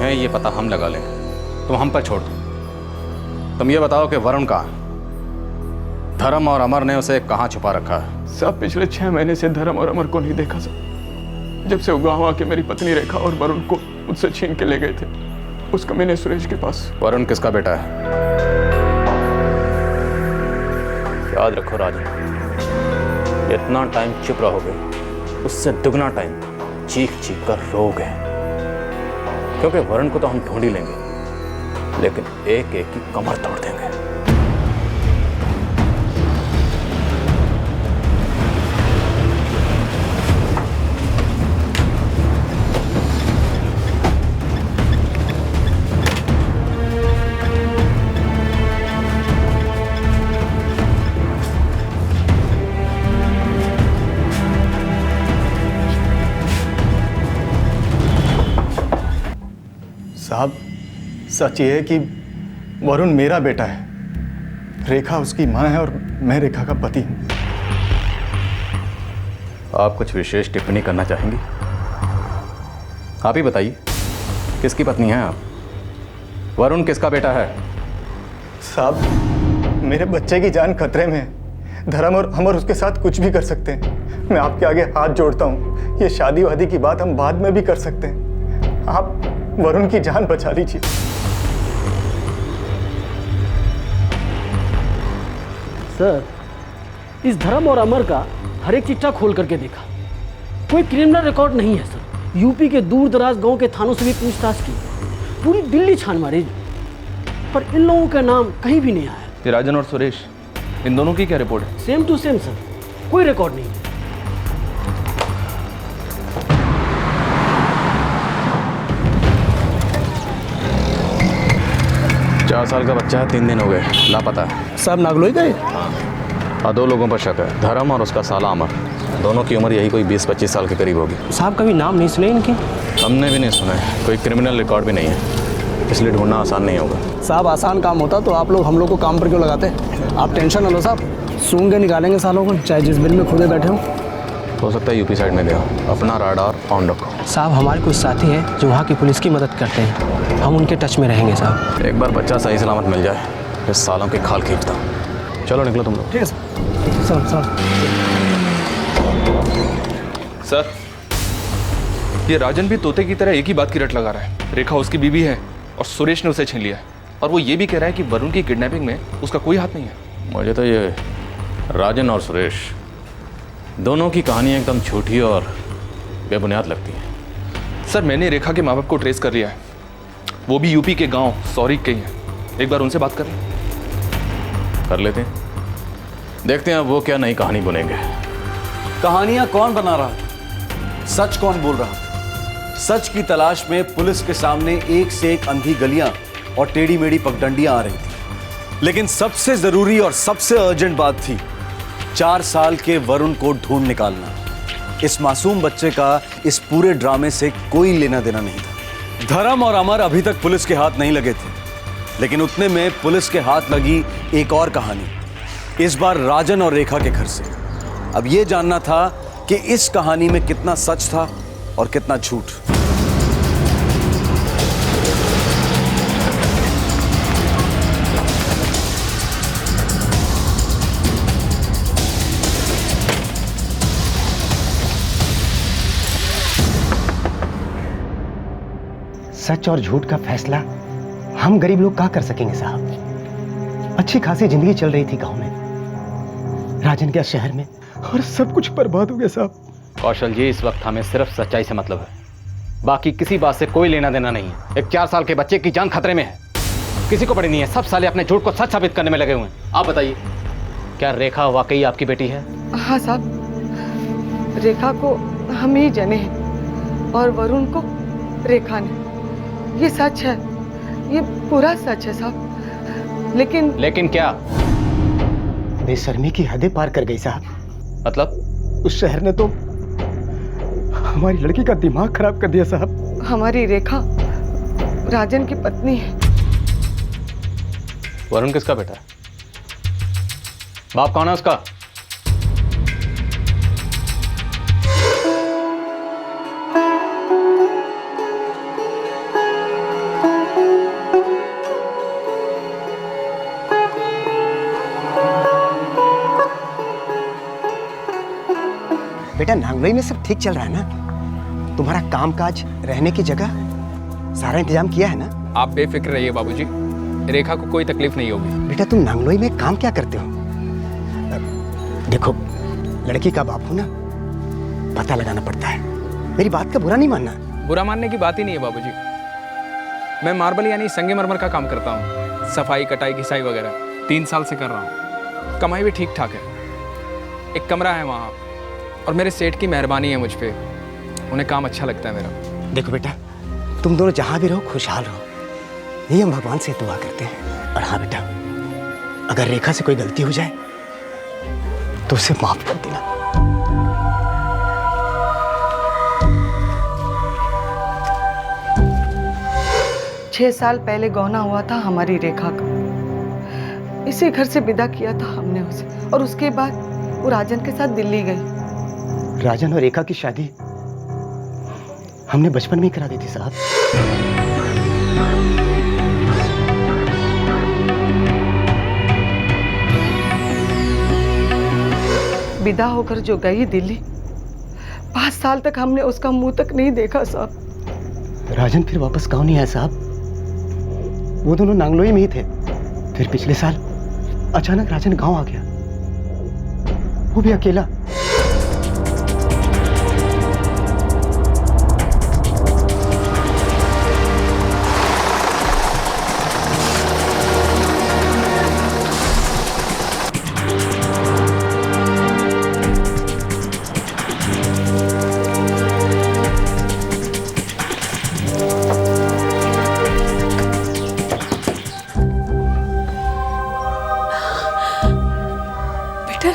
हैं ये पता हम लगा लेंगे, तुम हम पर छोड़ दो। तुम ये बताओ कि वरुण कहाँ है? धर्म और अमर ने उसे कहाँ छुपा रखा है? साहब पिछले 6 महीने से धर्म और अमर को नहीं देखा साहब। जब से वो गाँव आके मेरी पत्नी रेखा और वरुण को मुझसे छीन के ले गए थे उस कमीने सुरेश के पास। वरुण किसका बेटा है? याद रखो राजन, इतना टाइम चुप रहोगे उससे दुगना टाइम चीख चीख कर रोगे, क्योंकि वरुण को तो हम ढूंढ ही लेंगे लेकिन एक एक की कमर तोड़ देंगे। साहब सच ये है कि वरुण मेरा बेटा है, रेखा उसकी मां है और मैं रेखा का पति हूं। आप कुछ विशेष टिप्पणी करना चाहेंगी? आप ही बताइए, किसकी पत्नी हैं आप? वरुण किसका बेटा है? साहब मेरे बच्चे की जान खतरे में है। धर्म और अमर उसके साथ कुछ भी कर सकते हैं। मैं आपके आगे हाथ जोड़ता हूं, ये शादी वादी की बात हम बाद में भी कर सकते हैं। आप वरुण की जान बचा लीजिए। सर, इस धर्म और अमर का हर एक चिट्ठा खोल करके देखा, कोई क्रिमिनल रिकॉर्ड नहीं है सर। यूपी के दूर दराज गांव के थानों से भी पूछताछ की, पूरी दिल्ली छान मारी, पर इन लोगों का नाम कहीं भी नहीं आया। ये राजन और सुरेश, इन दोनों की क्या रिपोर्ट है? सेम टू सेम सर, कोई रिकॉर्ड नहीं है। 4 साल का बच्चा है, 3 दिन हो गए लापता है। साहब नागलोई गए? हाँ, 2 लोगों पर शक है, धर्म और उसका साला अमर। दोनों की उम्र यही कोई 20-25 साल के करीब होगी। साहब कभी नाम नहीं सुने इनके? हमने भी नहीं सुना है, कोई क्रिमिनल रिकॉर्ड भी नहीं है, इसलिए ढूंढना आसान नहीं होगा। साहब आसान काम होता तो आप लोग हम लोग को काम पर क्यों लगाते? आप टेंशन न लो साहब, सूंघ के निकालेंगे सालों को, चाहे जिस बिल में खुदे बैठे हो सकता है यूपी साइड में गया। अपना राडार ऑन रखो। साहब हमारे कुछ साथी हैं जो वहाँ की पुलिस की मदद करते हैं, हम उनके टच में रहेंगे साहब। एक बार बच्चा सही सलामत मिल जाए, इस सालों के खाल खींचता। चलो निकलो तुम लोग। ठीक है सर। सर, ये राजन भी तोते की तरह एक ही बात की रट लगा रहा है। रेखा उसकी बीवी है और सुरेश ने उसे छीन लिया है, और वो ये भी कह रहा है कि वरुण की किडनैपिंग में उसका कोई हाथ नहीं है। मुझे तो ये राजन और सुरेश दोनों की कहानी एकदम झूठी और बेबुनियाद लगती है। सर, मैंने रेखा के माँ बाप को ट्रेस कर लिया है, वो भी यूपी के गांव सौरी के ही हैं। एक बार उनसे बात कर लेते हैं, देखते हैं अब वो क्या नई कहानी बुनेंगे। कहानियां कौन बना रहा था, सच कौन बोल रहा था? सच की तलाश में पुलिस के सामने एक से एक अंधी गलियां और टेढ़ी मेढ़ी पगडंडियां आ रही थी, लेकिन सबसे जरूरी और सबसे अर्जेंट बात थी 4 साल के वरुण को ढूंढ निकालना। इस मासूम बच्चे का इस पूरे ड्रामे से कोई लेना देना नहीं था। धर्म और अमर अभी तक पुलिस के हाथ नहीं लगे थे, लेकिन उतने में पुलिस के हाथ लगी एक और कहानी, इस बार राजन और रेखा के घर से। अब यह जानना था कि इस कहानी में कितना सच था और कितना झूठ। सच और झूठ का फैसला हम गरीब लोग क्या कर सकेंगे साहब? अच्छी खासी जिंदगी चल रही थी गांव में, राजन क्या शहर में, और सब कुछ बर्बाद हो गया साहब। कौशल जी, इस वक्त हमें सिर्फ सच्चाई से मतलब है, बाकी किसी बात से कोई लेना देना नहीं है। एक 4 साल के बच्चे की जान खतरे में है, किसी को पड़ी नहीं है। सब साले अपने झूठ को सच साबित करने में लगे हुए हैं। आप बताइए, क्या रेखा वाकई आपकी बेटी है? हाँ साहब, रेखा को हम ही जने हैं और वरुण को रेखा ने। ये सच है, ये पूरा सच है साहब। लेकिन क्या? बेशर्मी की हदें पार कर गई साहब। मतलब? उस शहर ने तो हमारी लड़की का दिमाग खराब कर दिया साहब। हमारी रेखा राजन की पत्नी है। वरुण किसका बेटा है? बाप कौन है उसका? बेटा नांगलोई में सब ठीक चल रहा है ना? तुम्हारा कामकाज, रहने की जगह, सारा इंतजाम किया है ना? आप बेफिक्र रहिए बाबूजी, रेखा को कोई तकलीफ नहीं होगी। बेटा तुम नांगलोई में काम क्या करते हो? देखो लड़की का बाप हो ना, पता लगाना पड़ता है। मेरी बात का बुरा नहीं मानना। बुरा मानने की बात ही नहीं है बाबूजी। मैं मार्बल यानी संगमरमर का काम करता हूँ, सफाई, कटाई, घिसाई वगैरह 3 साल से कर रहा हूँ। कमाई भी ठीक ठाक है। एक कमरा है वहाँ, और मेरे सेठ की मेहरबानी है मुझ पे, उन्हें काम अच्छा लगता है मेरा। देखो बेटा, तुम दोनों जहाँ भी रहो खुशहाल रहो, यही हम भगवान से दुआ करते हैं। और हाँ बेटा, अगर रेखा से कोई गलती हो जाए तो उसे माफ कर देना। 6 साल पहले गौना हुआ था हमारी रेखा का। इसी घर से विदा किया था हमने उसे, और उसके बाद वो राजन के साथ दिल्ली गई। राजन और रेखा की शादी हमने बचपन में ही करा दी थी साहब। विदा होकर जो गई दिल्ली, 5 साल तक हमने उसका मुंह तक नहीं देखा साहब। राजन फिर वापस गांव नहीं आया साहब। वो दोनों नांगलोई में ही थे। फिर पिछले साल अचानक राजन गांव आ गया, वो भी अकेला।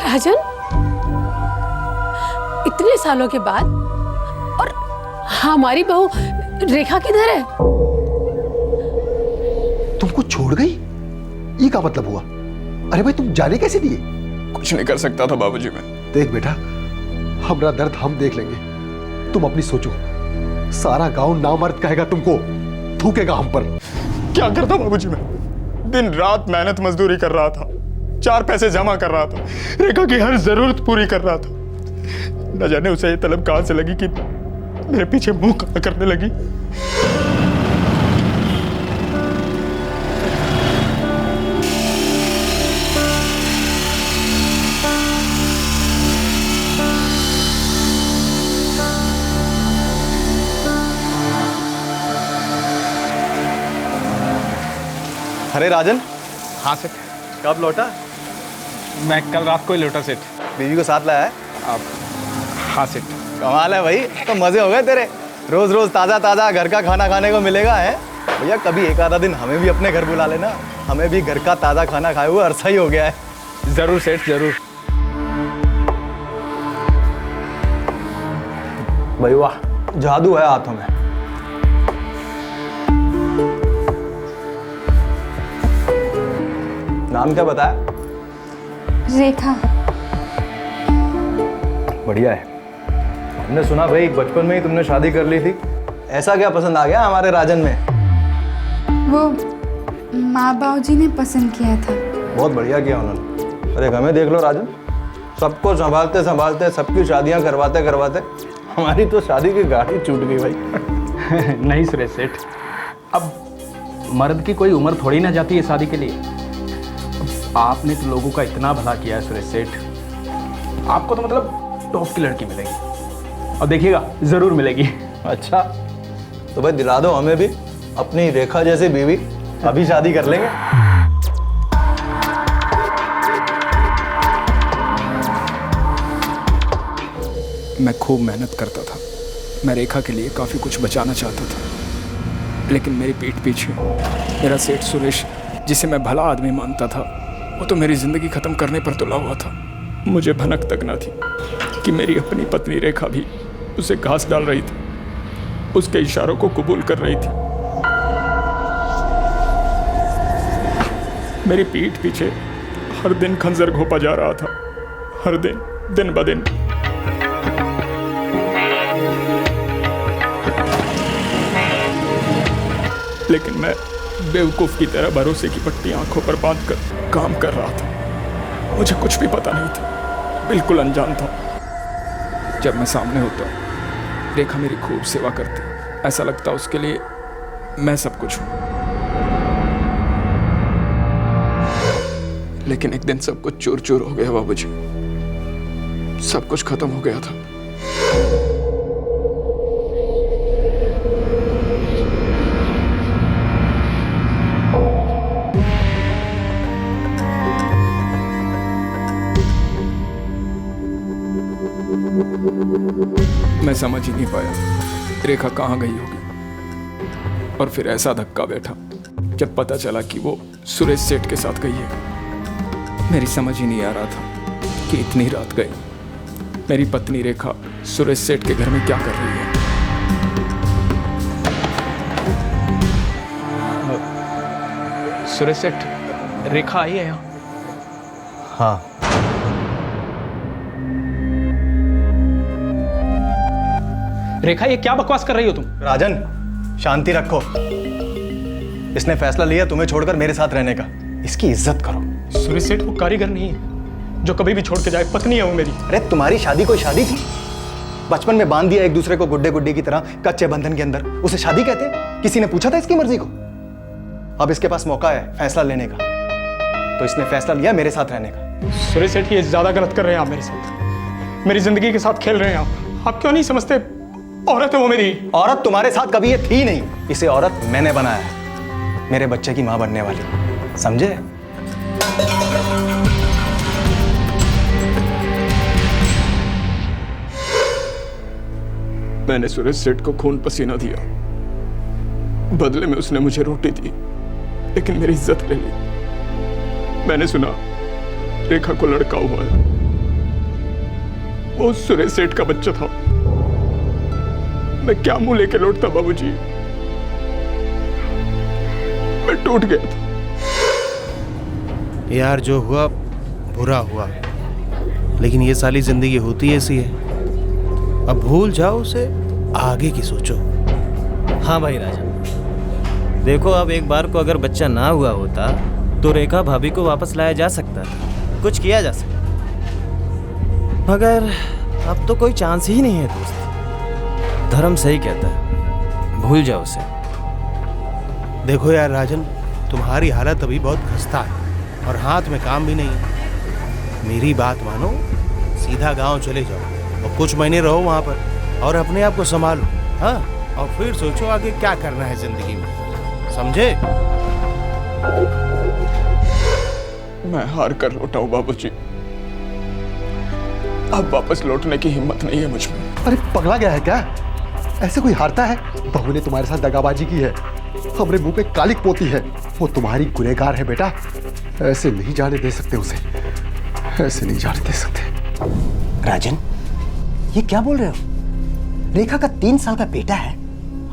राजन, इतने सालों के बाद, और हमारी बहू रेखा किधर है? तुमको छोड़ गई? ये क्या मतलब हुआ? अरे भाई तुम जाने कैसे दिए? कुछ नहीं कर सकता था बाबूजी मैं। देख बेटा, हमारा दर्द हम देख लेंगे, तुम अपनी सोचो। सारा गांव नामर्द कहेगा तुमको, थूकेगा हम पर। क्या करता बाबूजी मैं? दिन रात मेहनत मजदूरी कर रहा था, 4 पैसे जमा कर रहा था, रेखा की हर जरूरत पूरी कर रहा था। न जाने उसे ये तलब कहां से लगी कि मेरे पीछे मुंह काला करने लगी। अरे राजन। हाँ सेठ। कब लौटा? मैं कल रात को ही लौटा सेठ। बीवी को साथ लाया है? आप? हाँ सेठ। कमाल है भाई, तो मजे हो गए तेरे। रोज रोज ताज़ा ताज़ा घर का खाना खाने को मिलेगा है भैया। कभी एक आधा दिन हमें भी अपने घर बुला लेना, हमें भी घर का ताज़ा खाना खाए हुए अरसा ही हो गया है। जरूर सेठ, जरूर। भाई वाह, जादू है हाथों में। नाम क्या बताया? रेखा। बढ़िया है। हमने सुना भाई बचपन में ही तुमने शादी कर ली थी। ऐसा क्या पसंद आ गया हमारे राजन में? वो माँ बाबूजी ने पसंद किया था। बहुत बढ़िया किया उन्होंने। अरे हमें देख लो राजन, सबको संभालते संभालते, सबकी शादियां करवाते करवाते हमारी तो शादी की गाड़ी छूट गई भाई। नहीं सुरेश सेठ, अब मर्द की कोई उम्र थोड़ी ना जाती है शादी के लिए। आपने तो लोगों का इतना भला किया है सुरेश सेठ, आपको तो मतलब टॉप की लड़की मिलेगी, और देखिएगा जरूर मिलेगी। अच्छा, तो भाई दिला दो हमें भी अपनी रेखा जैसी बीवी, अभी शादी कर लेंगे। मैं खूब मेहनत करता था, मैं रेखा के लिए काफ़ी कुछ बचाना चाहता था, लेकिन मेरी पीठ पीछे मेरा सेठ सुरेश, जिसे मैं भला आदमी मानता था, वो तो मेरी ज़िंदगी ख़त्म करने पर तुला हुआ था। मुझे भनक तक ना थी कि मेरी अपनी पत्नी रेखा भी उसे घास डाल रही थी, उसके इशारों को कबूल कर रही थी। मेरी पीठ पीछे हर दिन खंजर घोंपा जा रहा था, हर दिन, दिन ब दिन। लेकिन मैं बेवकूफ़ की तरह भरोसे की पट्टी आंखों पर बांधकर काम कर रहा था। मुझे कुछ भी पता नहीं था, बिल्कुल अनजान था। जब मैं सामने होता हूँ रेखा मेरी खूब सेवा करती, ऐसा लगता उसके लिए मैं सब कुछ हूँ। लेकिन एक दिन सब कुछ चूर चूर हो गया बाबूजी, सब कुछ खत्म हो गया था। मैं समझ ही नहीं पाया रेखा कहाँ गई होगी, और फिर ऐसा धक्का बैठा जब पता चला कि वो सुरेश सेठ के साथ गई है। मेरी समझ ही नहीं आ रहा था कि इतनी रात गई मेरी पत्नी रेखा सुरेश सेठ के घर में क्या कर रही है। सुरेश सेठ, रेखा आई है यहाँ? हाँ। रेखा ये क्या बकवास कर रही हो तुम? राजन, शांति रखो। इसने फैसला लिया तुम्हें छोड़कर मेरे साथ रहने का, इसकी इज्जत करो। सुरेश सेठ वो कारीगर नहीं है जो कभी भी छोड़ के जाए, पत्नी है वो मेरी। अरे तुम्हारी शादी कोई शादी थी? बचपन में बांध दिया एक दूसरे को गुड्डे गुड्डी की तरह कच्चे बंधन के अंदर, उसे शादी कहते हैं? किसी ने पूछा था इसकी मर्जी को? अब इसके पास मौका है फैसला लेने का, तो इसने फैसला लिया मेरे साथ रहने का। सुरेश सेठ ये ज्यादा गलत कर रहे हैं आप मेरे साथ, मेरी जिंदगी के साथ खेल रहे हैं आप क्यों नहीं समझते? औरत है वो मेरी। औरत तुम्हारे साथ कभी ये थी नहीं, इसे औरत मैंने बनाया है, मेरे बच्चे की मां बनने वाली, समझे? मैंने सुरेश सेठ को खून पसीना दिया, बदले में उसने मुझे रोटी दी, लेकिन मेरी इज्जत ले ली। मैंने सुना रेखा को लड़का हुआ है, वो सुरेश सेठ का बच्चा था। मैं क्या मुंह लेके लौटता बाबूजी, मैं टूट गया था। यार जो हुआ बुरा हुआ, लेकिन ये साली जिंदगी होती ऐसी है। अब भूल जाओ उसे, आगे की सोचो। हाँ भाई राजन, देखो अब एक बार को अगर बच्चा ना हुआ होता तो रेखा भाभी को वापस लाया जा सकता था, कुछ किया जा सकता, मगर अब तो कोई चांस ही नहीं है दोस्त। धर्म सही कहता है, भूल जाओ उसे। देखो यार राजन, तुम्हारी हालत अभी बहुत खस्ता है और हाथ में काम भी नहीं है। मेरी बात मानो, सीधा गांव चले जाओ और कुछ महीने रहो वहां पर और अपने आप को संभालो। हाँ, और फिर सोचो आगे क्या करना है जिंदगी में, समझे? मैं हार कर लौटा हूं बाबूजी, अब वापस लौटने की हिम्मत नहीं है मुझ में। अरे पगला गया है क्या? ऐसे कोई हारता है? बहू ने तुम्हारे साथ दगाबाजी की है, हमरे मुंह पे कालिक पोती है, वो तुम्हारी गुनहगार है बेटा। ऐसे नहीं जाने दे सकते उसे, ऐसे नहीं जाने दे सकते। राजन, ये क्या बोल रहे हो? रेखा का 3 साल का बेटा है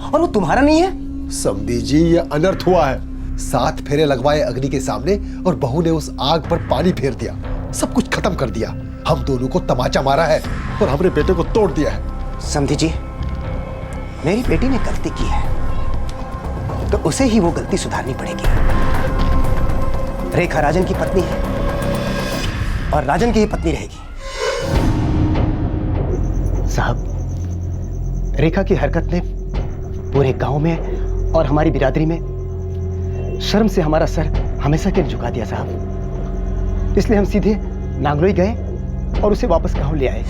और वो तुम्हारा नहीं है? समधी जी, ये अनर्थ हुआ है। 7 फेरे लगवाए अग्नि के सामने और बहू ने उस आग पर पानी फेर दिया, सब कुछ खत्म कर दिया। हम दोनों को तमाचा मारा है और हमने बेटे को तोड़ दिया है। समधी जी, मेरी बेटी ने गलती की है तो उसे ही वो गलती सुधारनी पड़ेगी। रेखा राजन की पत्नी है और राजन की ही पत्नी रहेगी। साहब, रेखा की हरकत ने पूरे गांव में और हमारी बिरादरी में शर्म से हमारा सर हमेशा के लिए झुका दिया साहब। इसलिए हम सीधे नांगलोई गए और उसे वापस गांव ले आए।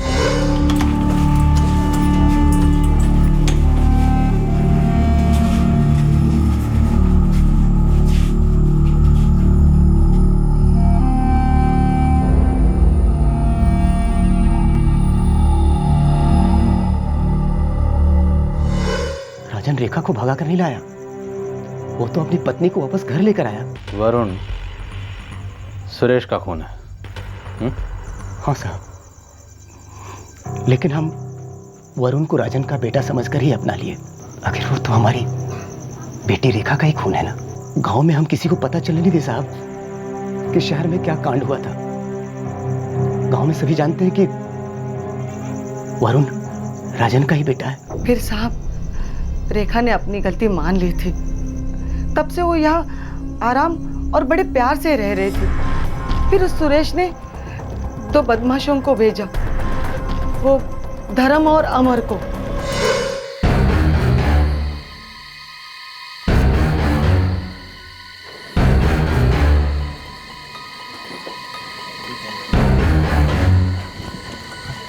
राजन रेखा को भगा कर नहीं लाया, वो तो अपनी पत्नी को वापस घर लेकर आया। वरुण, सुरेश का खून है। हाँ साहब, लेकिन हम वरुण को राजन का बेटा समझकर ही अपना लिए। आखिर वो तो हमारी बेटी रेखा का ही खून है ना। गांव में हम किसी को पता चलने नहीं दे साहब कि शहर में क्या कांड हुआ था। गांव में सभी जानते हैं कि वरुण राजन का ही बेटा है। फिर साहब, रेखा ने अपनी गलती मान ली थी, तब से वो यहाँ आराम और बड़े प्यार से रह रही थी। फिर उस सुरेश ने 2 बदमाशों को भेजा, वो धर्म और अमर को।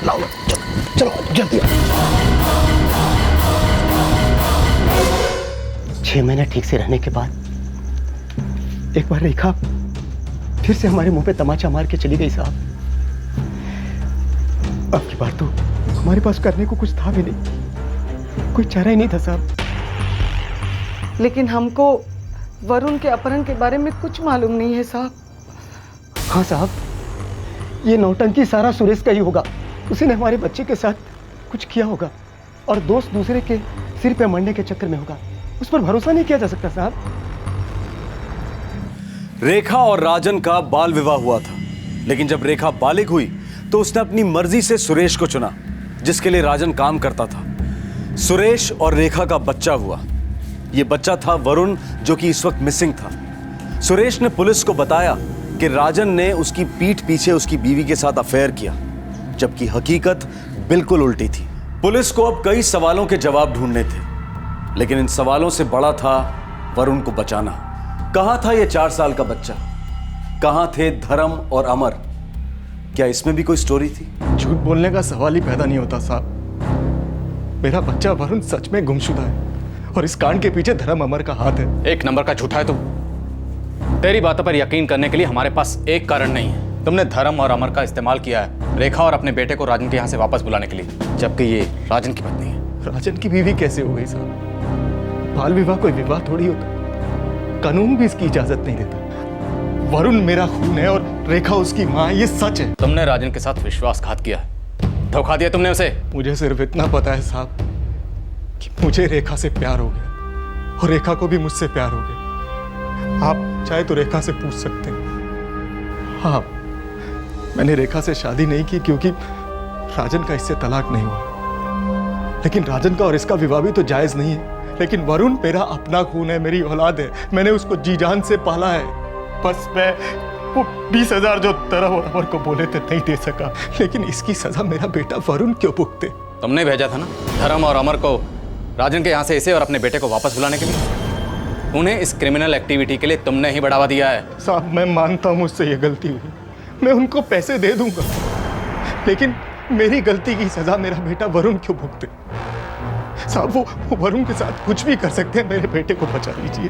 लाओ चलो जल्दी। 6 महीने ठीक से रहने के बाद एक बार रेखा फिर से हमारे मुंह पे तमाचा मार के चली गई साहब। अब की बार तो हमारे पास करने को कुछ था भी नहीं, कोई चारा ही नहीं था साहब। लेकिन हमको वरुण के अपहरण के बारे में कुछ मालूम नहीं है साहब। हाँ साहब, ये नौटंकी सारा सुरेश का ही होगा। उसी ने हमारे बच्चे के साथ कुछ किया होगा और दोस्त दूसरे के सिर पे मरने के चक्कर में होगा। उस पर भरोसा नहीं किया जा सकता साहब। रेखा और राजन का बाल विवाह हुआ था, लेकिन जब रेखा बालिग हुई तो उसने अपनी मर्जी से सुरेश को चुना, जिसके लिए राजन काम करता था। सुरेश और रेखा का बच्चा हुआ। यह बच्चा था वरुण, जो कि इस वक्त मिसिंग था। सुरेश ने पुलिस को बताया कि राजन ने उसकी पीठ पीछे उसकी बीवी के साथ अफेयर किया, जबकि हकीकत बिल्कुल उल्टी थी। पुलिस को अब कई सवालों के जवाब ढूंढने थे, लेकिन इन सवालों से बड़ा था वरुण को बचाना। कहां था यह 4 साल का बच्चा? कहां थे धर्म और अमर? क्या इसमें भी कोई स्टोरी थी? झूठ बोलने का सवाल ही पैदा नहीं होता साहब। मेरा बच्चा वरुण सच में गुमशुदा है और इस कांड के पीछे धर्म अमर का हाथ है। एक नंबर का झूठा है तू। तेरी बातों पर यकीन करने के लिए हमारे पास एक कारण नहीं है। तुमने धर्म और अमर का इस्तेमाल किया है रेखा और अपने बेटे को राजन के यहाँ से वापस बुलाने के लिए, जबकि ये राजन की पत्नी है। राजन की बीवी कैसे हो गई साहब? बाल विवाह कोई विवाह थोड़ी होता, कानून भी इसकी इजाजत नहीं देता। वरुण मेरा खून है और रेखा उसकी माँ है, ये सच है। तुमने राजन के साथ विश्वासघात किया है, धोखा दिया तुमने उसे। मुझे सिर्फ इतना पता है साहब कि मुझे रेखा से प्यार हो गया और रेखा को भी मुझसे प्यार हो गया। आप चाहे तो रेखा से पूछ सकते हैं। हाँ, मैंने रेखा से शादी नहीं की क्योंकि राजन का इससे तलाक नहीं हुआ, लेकिन राजन का और इसका विवाह भी तो जायज नहीं है। लेकिन वरुण मेरा अपना खून है, मेरी औलाद है, मैंने उसको जी जान से पाला है। बस मैं वो 20,000 जो धर्म और अमर को बोले थे नहीं दे सका, लेकिन इसकी सजा मेरा बेटा वरुण क्यों भुगते? तुमने भेजा था ना धर्म और अमर को राजन के यहाँ से इसे और अपने बेटे को वापस बुलाने के लिए। उन्हें इस क्रिमिनल एक्टिविटी के लिए तुमने ही बढ़ावा दिया है। साहब मैं मानता हूँ मुझसे ये गलती हुई, मैं उनको पैसे दे दूंगा, लेकिन मेरी गलती की सजा मेरा बेटा वरुण क्यों भुगते? साहब वो वरुण के साथ कुछ भी कर सकते हैं, मेरे बेटे को बचा लीजिए।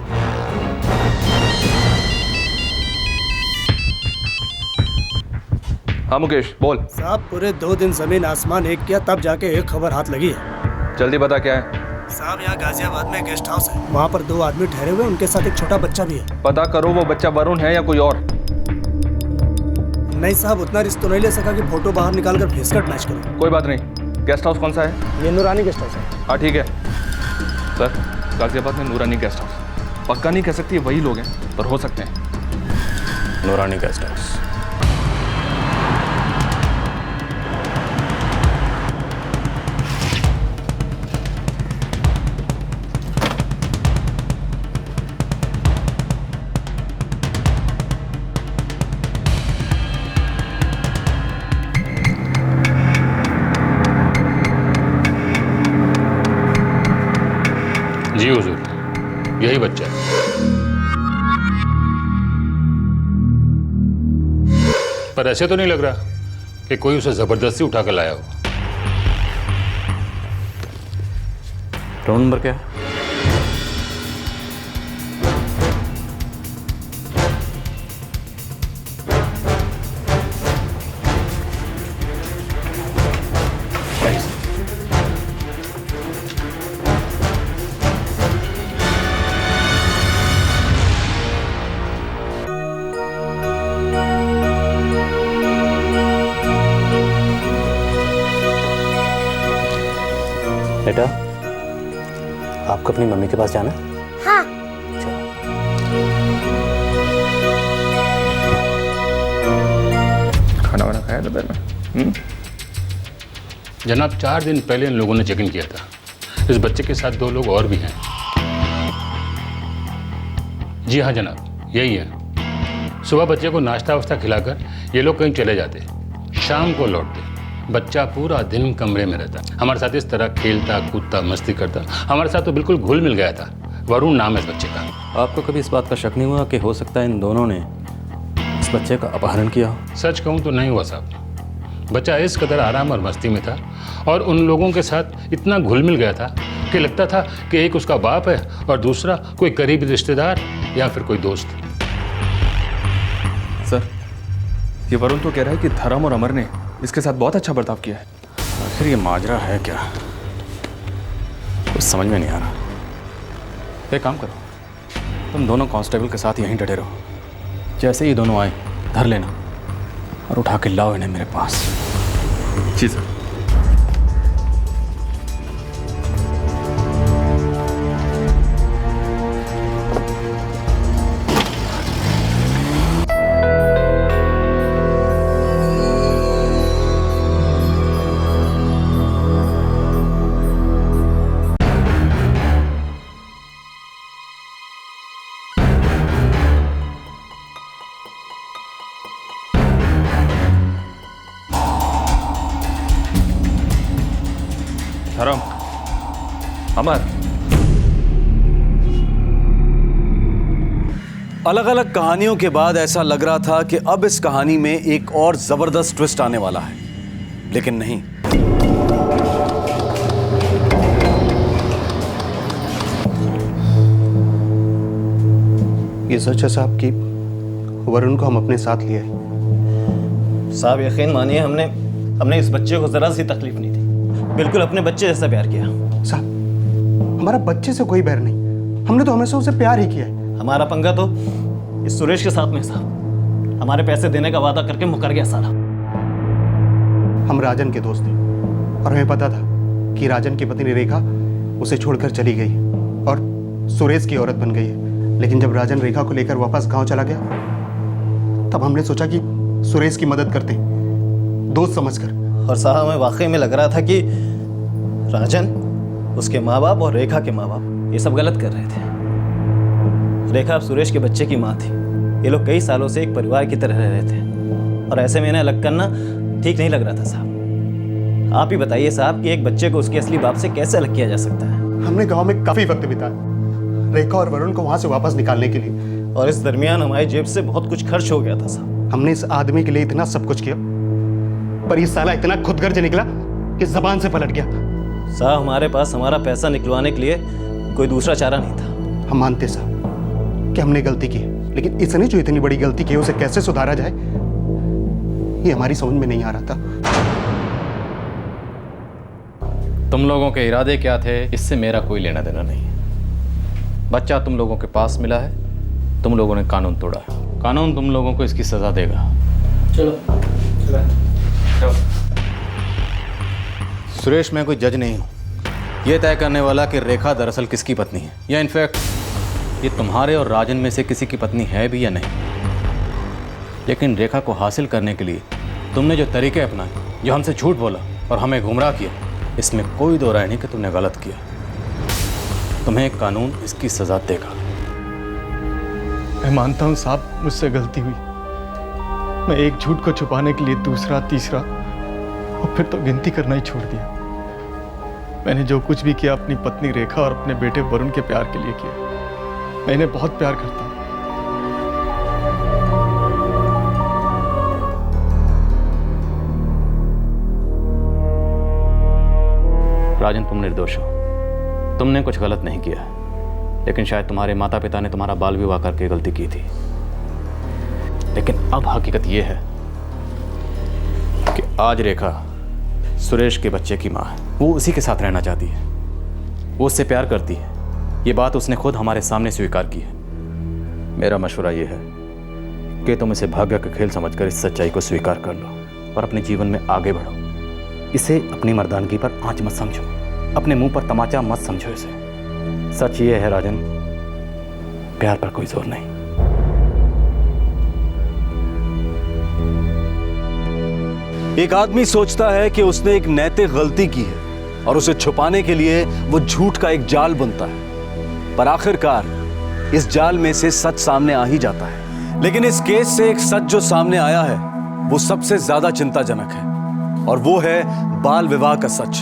हाँ मुकेश बोल। साहब पूरे 2 दिन जमीन आसमान एक किया, तब जाके एक खबर हाथ लगी है। जल्दी बता क्या है। साहब यहाँ गाजियाबाद में गेस्ट हाउस है, वहाँ पर 2 आदमी ठहरे हुए, उनके साथ एक छोटा बच्चा भी है। पता करो वो बच्चा वरुण है या कोई और। नहीं साहब, उतना रिस्क तो नहीं ले सका कि फोटो बाहर निकाल कर फेस कट मैच करो। कोई बात नहीं। गेस्ट हाउस कौन सा है? ये नूरानी गेस्ट हाउस है। हाँ ठीक है सर, गाजियाबाद में नूरानी गेस्ट हाउस। पक्का नहीं कह सकती वही लोग हैं, पर हो सकते हैं। नूरानी गेस्ट हाउस। जी हुजूर, यही बच्चा है। पर ऐसे तो नहीं लग रहा कि कोई उसे जबरदस्ती उठा कर लाया हो। रोल नंबर क्या है? बेटा, आपको अपनी मम्मी के पास जाना है? हाँ। खाना वाना खाया दोपहर में? जनाब 4 दिन पहले इन लोगों ने चेक इन किया था। इस बच्चे के साथ 2 लोग और भी हैं। जी हाँ जनाब, यही है। सुबह बच्चे को नाश्ता वास्ता खिलाकर ये लोग कहीं चले जाते, शाम को लौटते बच्चा पूरा दिन कमरे में रहता, हमारे साथ इस तरह खेलता कूदता मस्ती करता, हमारे साथ तो बिल्कुल घुल मिल गया था। वरुण नाम है इस बच्चे का। आपको कभी इस बात का शक नहीं हुआ कि हो सकता है इन दोनों ने इस बच्चे का अपहरण किया हो? सच कहूँ तो नहीं हुआ साहब। बच्चा इस कदर आराम और मस्ती में था और उन लोगों के साथ इतना घुल मिल गया था कि लगता था कि एक उसका बाप है और दूसरा कोई करीबी रिश्तेदार या फिर कोई दोस्त। सर, ये वरुण तो कह रहा है कि धर्म और अमर ने इसके साथ बहुत अच्छा बर्ताव किया है। आखिर ये माजरा है क्या? कुछ समझ में नहीं आ रहा। एक काम करो, तुम दोनों कांस्टेबल के साथ यहीं डटे रहो। जैसे ही दोनों आए धर लेना और उठा के लाओ इन्हें मेरे पास। जी सर। धर्म, अमर, अलग अलग कहानियों के बाद ऐसा लग रहा था कि अब इस कहानी में एक और जबरदस्त ट्विस्ट आने वाला है, लेकिन नहीं। ये सच है साहब कि वरुण को हम अपने साथ लिए। साहब यकीन मानिए, हमने इस बच्चे को जरा सी तकलीफ नहीं दी, बिल्कुल अपने बच्चे जैसा प्यार किया। साहब, हमारा बच्चे से कोई बैर नहीं, हमने तो हमेशा उसे प्यार ही किया है। हमारा पंगा तो इस सुरेश के साथ में साहब, हमारे पैसे देने का वादा करके मुकर गया साला। हम राजन के दोस्त थे और हमें पता था कि राजन की पत्नी रेखा उसे छोड़कर चली गई और सुरेश की औरत बन गई है। लेकिन जब राजन रेखा को लेकर वापस गांव चला गया, तब हमने सोचा कि सुरेश की मदद करते, दोस्त समझकर। और साहब हमें वाकई में लग रहा था कि राजन, उसके माँ बाप और रेखा के माँ बाप ये सब गलत कर रहे थे। रेखा अब सुरेश के बच्चे की माँ थी। ये लोग कई सालों से एक परिवार की तरह रह रहे थे और ऐसे में इन्हें अलग करना ठीक नहीं लग रहा था साहब। आप ही बताइए साहब कि एक बच्चे को उसके असली बाप से कैसे अलग किया जा सकता है? हमने गांव में काफी वक्त बिताया रेखा और वरुण को वहां से वापस निकालने के लिए, और इस दरमियान हमारी जेब से बहुत कुछ खर्च हो गया था साहब। हमने इस आदमी के लिए इतना सब कुछ किया, पर ये साला इतना खुदगर्ज निकला कि जबान से पलट गया। साहब हमारे पास हमारा पैसा निकलवाने के लिए कोई दूसरा चारा नहीं था। हम मानते साहब कि हमने गलती की है, लेकिन इसने जो इतनी बड़ी गलती की है उसे कैसे सुधारा जाए ये हमारी समझ में नहीं आ रहा था। तुम लोगों के इरादे क्या थे इससे मेरा कोई लेना देना नहीं। बच्चा तुम लोगों के पास मिला है, तुम लोगों ने कानून तोड़ा है, कानून तुम लोगों को इसकी सजा देगा। चलो। सुरेश, मैं कोई जज नहीं हूं यह तय करने वाला कि रेखा दरअसल किसकी पत्नी है, या इनफैक्ट ये तुम्हारे और राजन में से किसी की पत्नी है भी या नहीं। लेकिन रेखा को हासिल करने के लिए तुमने जो तरीके अपनाए, जो हमसे झूठ बोला और हमें गुमराह किया, इसमें कोई दो राय नहीं कि तुमने गलत किया। तुम्हें कानून इसकी सजा देगा। मैं मानता हूं साहब, मुझसे गलती हुई। मैं एक झूठ को छुपाने के लिए दूसरा, तीसरा और फिर तो गिनती करना ही छोड़ दिया। मैंने जो कुछ भी किया अपनी पत्नी रेखा और अपने बेटे वरुण के प्यार के लिए किया। मैं इन्हें बहुत प्यार करता हूं। राजन, तुम निर्दोष हो, तुमने कुछ गलत नहीं किया, लेकिन शायद तुम्हारे माता पिता ने तुम्हारा बाल विवाह करके गलती की थी। लेकिन अब हकीकत यह है कि आज रेखा सुरेश के बच्चे की माँ है। वो उसी के साथ रहना चाहती है, वो उससे प्यार करती है। ये बात उसने खुद हमारे सामने स्वीकार की है। मेरा मशवरा ये है कि तुम इसे भाग्य का खेल समझकर इस सच्चाई को स्वीकार कर लो और अपने जीवन में आगे बढ़ो। इसे अपनी मर्दानगी पर आंच मत समझो, अपने मुंह पर तमाचा मत समझो इसे। सच ये है राजन, प्यार पर कोई जोर नहीं। एक आदमी सोचता है कि उसने एक नैतिक गलती की है और उसे छुपाने के लिए वो झूठ का एक जाल बुनता है, पर आखिरकार इस जाल में से सच सामने आ ही जाता है। लेकिन इस केस से एक सच जो सामने आया है वो सबसे ज्यादा चिंताजनक है, और वो है बाल विवाह का सच।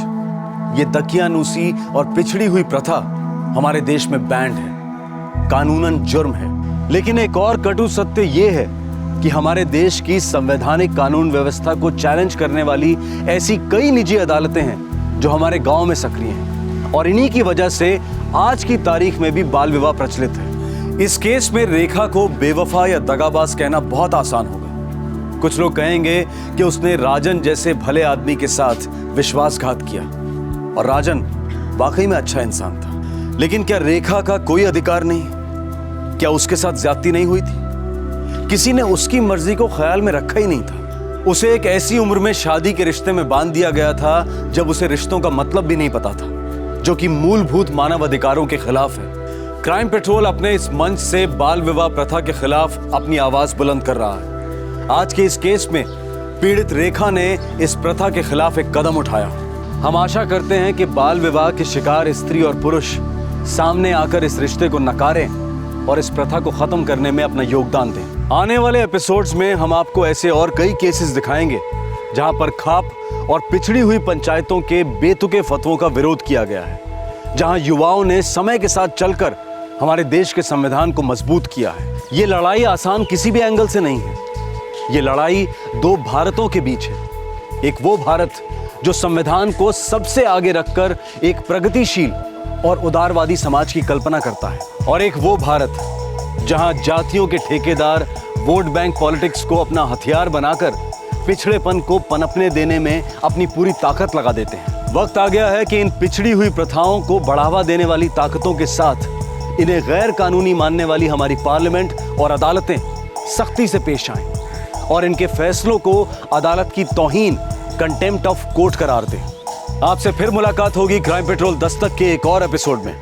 ये दकियानूसी और पिछड़ी हुई प्रथा हमारे देश में बैंड है, कानूनन जुर्म है। लेकिन एक और कटु सत्य ये है कि हमारे देश की संवैधानिक कानून व्यवस्था को चैलेंज करने वाली ऐसी कई निजी अदालतें हैं जो हमारे गांव में सक्रिय हैं, और इन्हीं की वजह से आज की तारीख में भी बाल विवाह प्रचलित है। इस केस में रेखा को बेवफा या दगाबाज कहना बहुत आसान होगा। कुछ लोग कहेंगे कि उसने राजन जैसे भले आदमी के साथ विश्वासघात किया, और राजन वाकई में अच्छा इंसान था। लेकिन क्या रेखा का कोई अधिकार नहीं? क्या उसके साथ ज्यादती नहीं हुई थी? किसी ने उसकी मर्जी को ख्याल में रखा ही नहीं था। उसे एक ऐसी उम्र में शादी के रिश्ते में बांध दिया गया था जब उसे रिश्तों का मतलब भी नहीं पता था, जो कि मूलभूत मानव अधिकारों के खिलाफ है। क्राइम पेट्रोल अपने इस मंच से बाल विवाह प्रथा के खिलाफ अपनी आवाज बुलंद कर रहा है। आज के इस केस में पीड़ित रेखा ने इस प्रथा के खिलाफ एक कदम उठाया। हम आशा करते हैं कि बाल विवाह के शिकार स्त्री और पुरुष सामने आकर इस रिश्ते को नकारें और इस प्रथा को खत्म करने में अपना योगदान दें। आने वाले एपिसोड्स में हम आपको ऐसे और कई केसेस दिखाएंगे जहां पर खाप और पिछड़ी हुई पंचायतों के बेतुके फतवों का विरोध किया गया है, जहां युवाओं ने समय के साथ चलकर हमारे देश के संविधान को मजबूत किया है। ये लड़ाई आसान किसी भी एंगल से नहीं है। ये लड़ाई दो भारतों के बीच है। एक वो भारत जो संविधान को सबसे आगे रखकर एक प्रगतिशील और उदारवादी समाज की कल्पना करता है, और एक वो भारत जहां जातियों के ठेकेदार वोट बैंक पॉलिटिक्स को अपना हथियार बनाकर पिछड़ेपन को पनपने देने में अपनी पूरी ताकत लगा देते हैं। वक्त आ गया है कि इन पिछड़ी हुई प्रथाओं को बढ़ावा देने वाली ताकतों के साथ इन्हें गैर कानूनी मानने वाली हमारी पार्लियामेंट और अदालतें सख्ती से पेश आएं और इनके फैसलों को अदालत की तौहीन, कंटेम्प्ट ऑफ कोर्ट करार दें। आपसे फिर मुलाकात होगी क्राइम पेट्रोल दस्तक के एक और एपिसोड में।